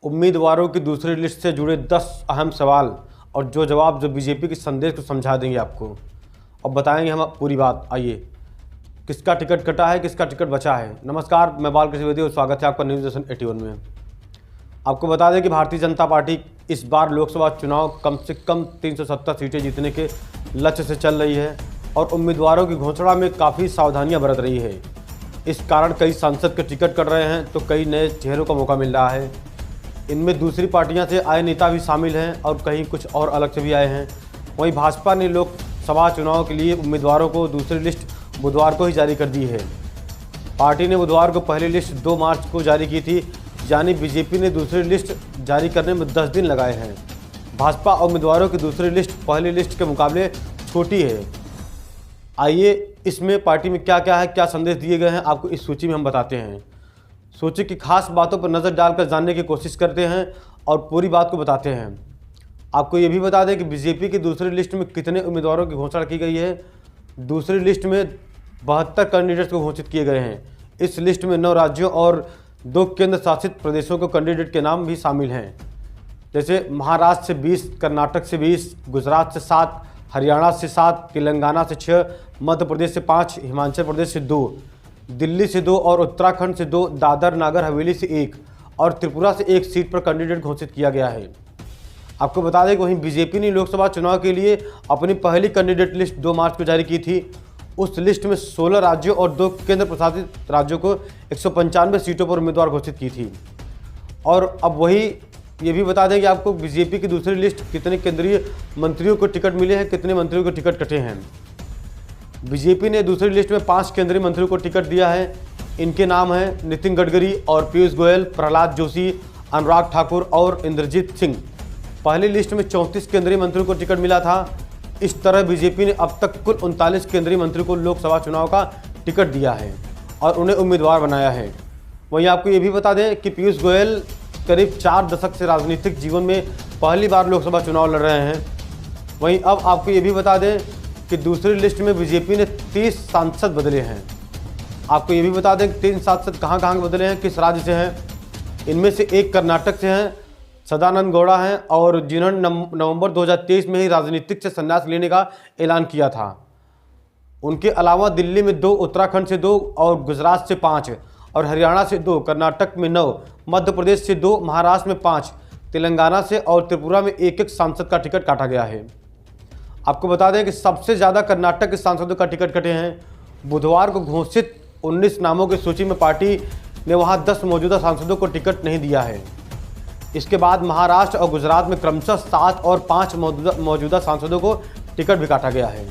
उम्मीदवारों की दूसरी लिस्ट से जुड़े 10 अहम सवाल और जो जवाब जो बीजेपी के संदेश को समझा देंगे आपको और बताएंगे हम पूरी बात। आइए, किसका टिकट कटा है, किसका टिकट बचा है। नमस्कार, मैं बालकृष्ण द्विवेदी और स्वागत है आपका न्यूज़ नेशन 81 में। आपको बता दें कि भारतीय जनता पार्टी इस बार लोकसभा चुनाव कम से कम 370 सीटें जीतने के लक्ष्य से चल रही है और उम्मीदवारों की घोषणा में काफ़ी सावधानियां बरत रही है। इस कारण कई सांसद के टिकट कट रहे हैं तो कई नए चेहरों का मौका मिल रहा है। इनमें दूसरी पार्टियां से आए नेता भी शामिल हैं और कहीं कुछ और अलग से भी आए हैं। वहीं भाजपा ने लोकसभा चुनाव के लिए उम्मीदवारों को दूसरी लिस्ट बुधवार को ही जारी कर दी है। पार्टी ने बुधवार को पहली लिस्ट 2 मार्च को जारी की थी, यानी बीजेपी ने दूसरी लिस्ट जारी करने में 10 दिन लगाए हैं। भाजपा उम्मीदवारों की दूसरी लिस्ट पहली लिस्ट के मुकाबले छोटी है। आइए, इसमें पार्टी में क्या क्या है, क्या संदेश दिए गए हैं, आपको इस सूची में हम बताते हैं। सूची की खास बातों पर नज़र डालकर जानने की कोशिश करते हैं और पूरी बात को बताते हैं। आपको ये भी बता दें कि बीजेपी की दूसरी लिस्ट में कितने उम्मीदवारों की घोषणा की गई है। दूसरी लिस्ट में 72 कैंडिडेट्स को घोषित किए गए हैं। इस लिस्ट में 9 राज्यों और 2 केंद्र शासित प्रदेशों के कैंडिडेट के नाम भी शामिल हैं, जैसे महाराष्ट्र से 20, कर्नाटक से 20, गुजरात से 7, हरियाणा से 7, तेलंगाना से 6, मध्य प्रदेश से 5, हिमाचल प्रदेश से 2, दिल्ली से 2 और उत्तराखंड से 2, दादर नागर हवेली से 1 और त्रिपुरा से 1 सीट पर कैंडिडेट घोषित किया गया है। आपको बता दें कि वहीं बीजेपी ने लोकसभा चुनाव के लिए अपनी पहली कैंडिडेट लिस्ट 2 मार्च को जारी की थी। उस लिस्ट में 16 राज्यों और 2 केंद्र प्रशासित राज्यों को 195 सीटों पर उम्मीदवार घोषित की थी। और अब वही ये भी बता दें कि आपको बीजेपी की दूसरी लिस्ट कितने केंद्रीय मंत्रियों को टिकट मिले हैं, कितने मंत्रियों को टिकट कटे हैं। बीजेपी ने दूसरी लिस्ट में 5 केंद्रीय मंत्रियों को टिकट दिया है। इनके नाम हैं नितिन गडकरी और पीयूष गोयल, प्रहलाद जोशी, अनुराग ठाकुर और इंद्रजीत सिंह। पहली लिस्ट में 34 केंद्रीय मंत्रियों को टिकट मिला था। इस तरह बीजेपी ने अब तक कुल 39 केंद्रीय मंत्रियों को लोकसभा चुनाव का टिकट दिया है और उन्हें उम्मीदवार बनाया है। वहीं आपको ये भी बता दें कि पीयूष गोयल करीब 4 दशक से राजनीतिक जीवन में पहली बार लोकसभा चुनाव लड़ रहे हैं। वहीं अब आपको ये भी बता दें कि दूसरी लिस्ट में बीजेपी ने 30 सांसद बदले हैं। आपको ये भी बता दें कि 3 सांसद कहाँ कहाँ बदले हैं, किस राज्य से हैं। इनमें से 1 कर्नाटक से हैं, सदानंद गौड़ा हैं और जिन्होंने नवंबर 2023 में ही राजनीतिक से संन्यास लेने का ऐलान किया था। उनके अलावा दिल्ली में 2, उत्तराखंड से 2 और गुजरात से 5 और हरियाणा से 2, कर्नाटक में 9, मध्य प्रदेश से 2, महाराष्ट्र में 5, तेलंगाना से और त्रिपुरा में 1-1 सांसद का टिकट काटा गया है। आपको बता दें कि सबसे ज़्यादा कर्नाटक के सांसदों का टिकट कटे हैं। बुधवार को घोषित 19 नामों की सूची में पार्टी ने वहां 10 मौजूदा सांसदों को टिकट नहीं दिया है। इसके बाद महाराष्ट्र और गुजरात में क्रमशः 7 और 5 मौजूदा सांसदों को टिकट भी काटा गया है।